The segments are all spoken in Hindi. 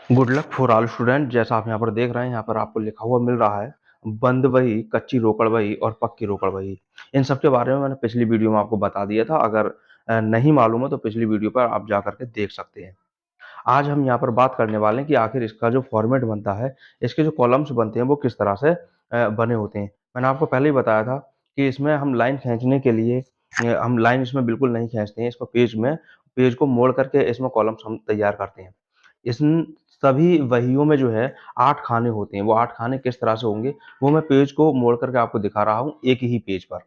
Good luck for all student. जैसा आप यहाँ पर देख रहे हैं, यहाँ पर आपको लिखा हुआ मिल रहा है बंद बही, कच्ची रोकड़ बही और पक्की रोकड़ बही। इन सब के बारे में मैंने पिछली वीडियो में आपको बता दिया था। अगर नहीं मालूम है तो पिछली वीडियो पर आप जा करके देख सकते हैं। आज हम यहाँ पर बात करने वाले हैं कि आखिर इसका जो फॉर्मेट बनता है, इसके जो कॉलम्स बनते हैं वो किस तरह से बने होते हैं। मैंने आपको पहले ही बताया था कि इसमें हम लाइन खींचने के लिए हम लाइन इसमें बिल्कुल नहीं खींचते हैं। इसको पेज को मोड़ करके इसमें कॉलम्स हम तैयार करते हैं। इन सभी वहियों में जो है 8 खाने होते हैं। वो 8 खाने किस तरह से होंगे वो मैं पेज को मोड़ करके आपको दिखा रहा हूँ एक ही पेज पर।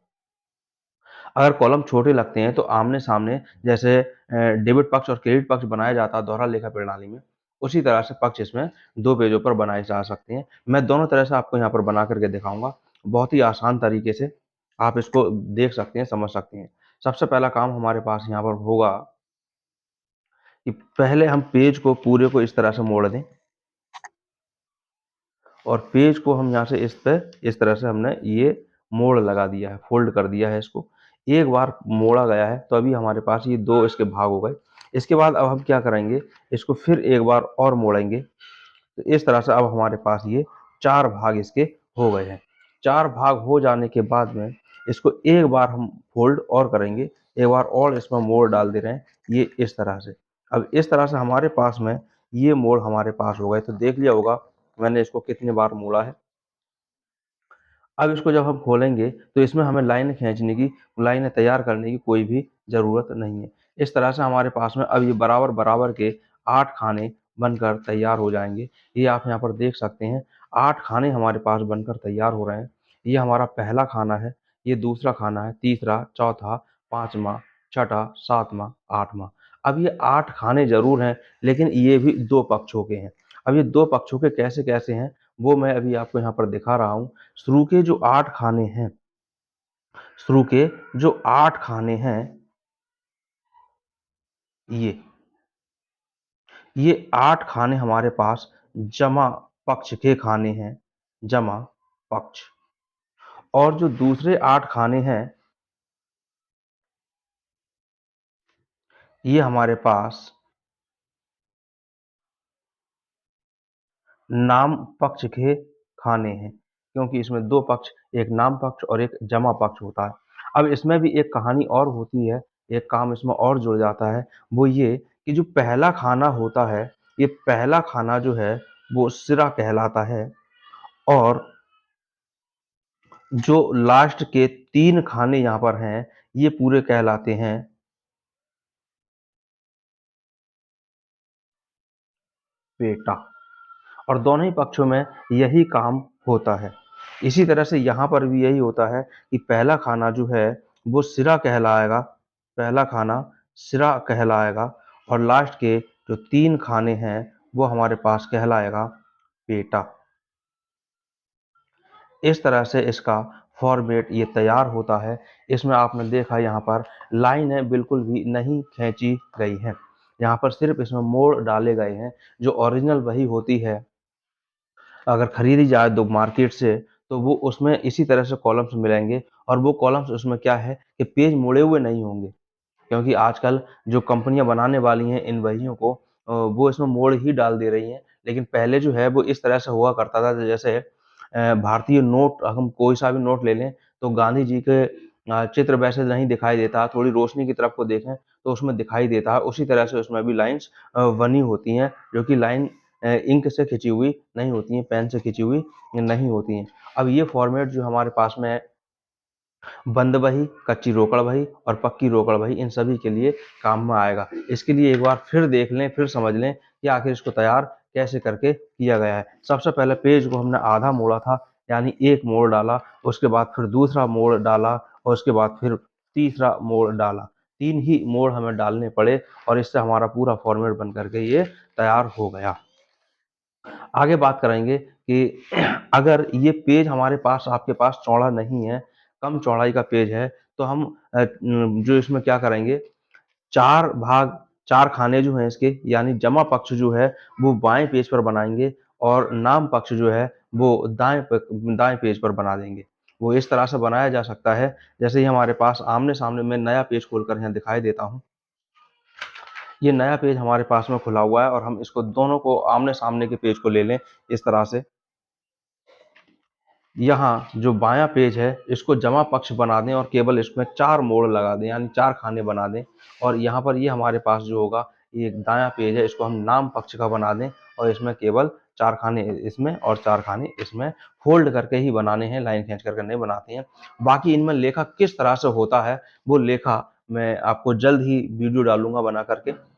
अगर कॉलम छोटे लगते हैं तो आमने-सामने जैसे डेबिट पक्ष और क्रेडिट पक्ष बनाया जाता है दोहरा लेखा प्रणाली में, उसी तरह से पक्ष इसमें 2 पेजों पर बनाए जा सकते हैं। मैं दोनों तरह से आपको यहाँ पर बना करके दिखाऊँगा। बहुत ही आसान तरीके से आप इसको देख सकते हैं, समझ सकते हैं। सबसे पहला काम हमारे पास यहाँ पर होगा कि पहले हम पेज को पूरे को इस तरह से मोड़ दें और पेज को हम यहाँ से इस तरह से हमने ये मोड़ लगा दिया है, फोल्ड कर दिया है इसको। एक बार मोड़ा गया है तो अभी हमारे पास ये 2 इसके भाग हो गए। इसके बाद अब हम क्या करेंगे, इसको फिर एक बार और मोड़ेंगे। तो इस तरह से अब हमारे पास ये 4 भाग इसके हो गए हैं। 4 भाग हो जाने के बाद में इसको एक बार हम फोल्ड और करेंगे, एक बार और इसमें मोड़ डाल दे रहे हैं, ये इस तरह से। अब इस तरह से हमारे पास में ये मोड़ हमारे पास हो गए। तो देख लिया होगा मैंने इसको कितनी बार मोड़ा है। अब इसको जब हम खोलेंगे तो इसमें हमें लाइनें खींचने की, लाइनें तैयार करने की कोई भी ज़रूरत नहीं है। इस तरह से हमारे पास में अब ये बराबर-बराबर के 8 खाने बनकर तैयार हो जाएँगे। ये आप यहाँ पर देख सकते हैं 8 खाने हमारे पास बनकर तैयार हो रहे हैं। ये हमारा पहला खाना है, ये दूसरा खाना है, तीसरा, चौथा, 5वाँ, छठा, 7वाँ, 8वाँ। अब ये 8 खाने ज़रूर हैं, लेकिन ये भी 2 पक्षों के हैं। अब ये 2 पक्षों के कैसे-कैसे हैं, वो मैं अभी आपको यहाँ पर दिखा रहा हूँ। शुरू के जो 8 खाने हैं, शुरू के जो 8 खाने हैं, ये ये 8 खाने हमारे पास जमा पक्ष के खाने हैं, जमा पक्ष। और जो दूसरे 8 खाने हैं, ये हमारे पास नाम पक्ष के खाने हैं, क्योंकि इसमें 2 पक्ष, एक नाम पक्ष और एक जमा पक्ष होता है। अब इसमें भी एक कहानी और होती है, एक काम इसमें और जुड़ जाता है, वो ये कि जो पहला खाना होता है, ये पहला खाना जो है, वो सिरा कहलाता है और जो लास्ट के 3 खाने यहाँ पर हैं, ये पूरे कहलाते हैं पेटा। और दोनों ही पक्षों में यही काम होता है। इसी तरह से यहाँ पर भी यही होता है कि पहला खाना जो है वो सिरा कहलाएगा, पहला खाना सिरा कहलाएगा और लास्ट के जो 3 खाने हैं वो हमारे पास कहलाएगा पेटा। इस तरह से इसका फॉर्मेट ये तैयार होता है। इसमें आपने देखा यहाँ पर लाइनें बिल्कुल भी नहीं खींची गई हैं। यहाँ पर सिर्फ इसमें मोड़ डाले गए हैं। जो ओरिजिनल वही होती है, अगर खरीदी जाए तो मार्केट से, तो वो उसमें इसी तरह से कॉलम्स मिलेंगे और वो कॉलम्स उसमें क्या है कि पेज मुड़े हुए नहीं होंगे, क्योंकि आजकल जो कंपनियां बनाने वाली हैं इन बहियों को वो इसमें मोड़ ही डाल दे रही हैं। लेकिन पहले जो है वो इस तरह से हुआ करता था, जैसे भारतीय नोट, हम कोई सा भी नोट ले लें तो गांधी जी के चित्र वैसे नहीं दिखाई देता, थोड़ी रोशनी की तरफ को देखें तो उसमें दिखाई देता है। उसी तरह से उसमें भी लाइन्स बनी होती हैं, जो कि लाइन इंक से खिंची हुई नहीं होती हैं, पेन से खिंची हुई नहीं होती हैं। अब ये फॉर्मेट जो हमारे पास में है, बंद बही, कच्ची रोकड़ बही और पक्की रोकड़ बही, इन सभी के लिए काम में आएगा। इसके लिए एक बार फिर देख लें, फिर समझ लें कि आखिर इसको तैयार कैसे करके किया गया है। सबसे पहले पेज को हमने आधा मोड़ा था, यानी एक मोड़ डाला, उसके बाद फिर दूसरा मोड़ डाला और उसके बाद फिर तीसरा मोड़ डाला। 3 ही मोड़ हमें डालने पड़े और इससे हमारा पूरा फॉर्मेट बन करके ये तैयार हो गया। आगे बात करेंगे कि अगर ये पेज हमारे पास, आपके पास चौड़ा नहीं है, कम चौड़ाई का पेज है, तो हम जो इसमें क्या करेंगे, 4 भाग, 4 खाने जो हैं इसके, यानी जमा पक्ष जो है वो बाएँ पेज पर बनाएँगे और नाम पक्ष जो है वो दाएँ पेज पर बना देंगे। वो इस तरह से बनाया जा सकता है, जैसे ही हमारे पास आमने-सामने, मैं नया पेज खोलकर यहाँ दिखाई देता हूँ। ये नया पेज हमारे पास में खुला हुआ है और हम इसको दोनों को आमने-सामने के पेज को ले लें इस तरह से। यहाँ जो बायाँ पेज है, इसको जमा पक्ष बना दें और केवल इसमें 4 मोड़ लगा दें, यानी 4 खाने बना दें। और यहाँ पर ये हमारे पास जो होगा, ये दायाँ पेज है, इसको हम नाम पक्ष का बना दें और इसमें केवल 4 खाने इसमें और 4 खाने इसमें फ़ोल्ड करके ही बनाने हैं, लाइन खींच कर के नहीं बनाते हैं। बाकी इनमें लेखा किस तरह से होता है, वो लेखा मैं आपको जल्द ही वीडियो डालूँगा बना कर के।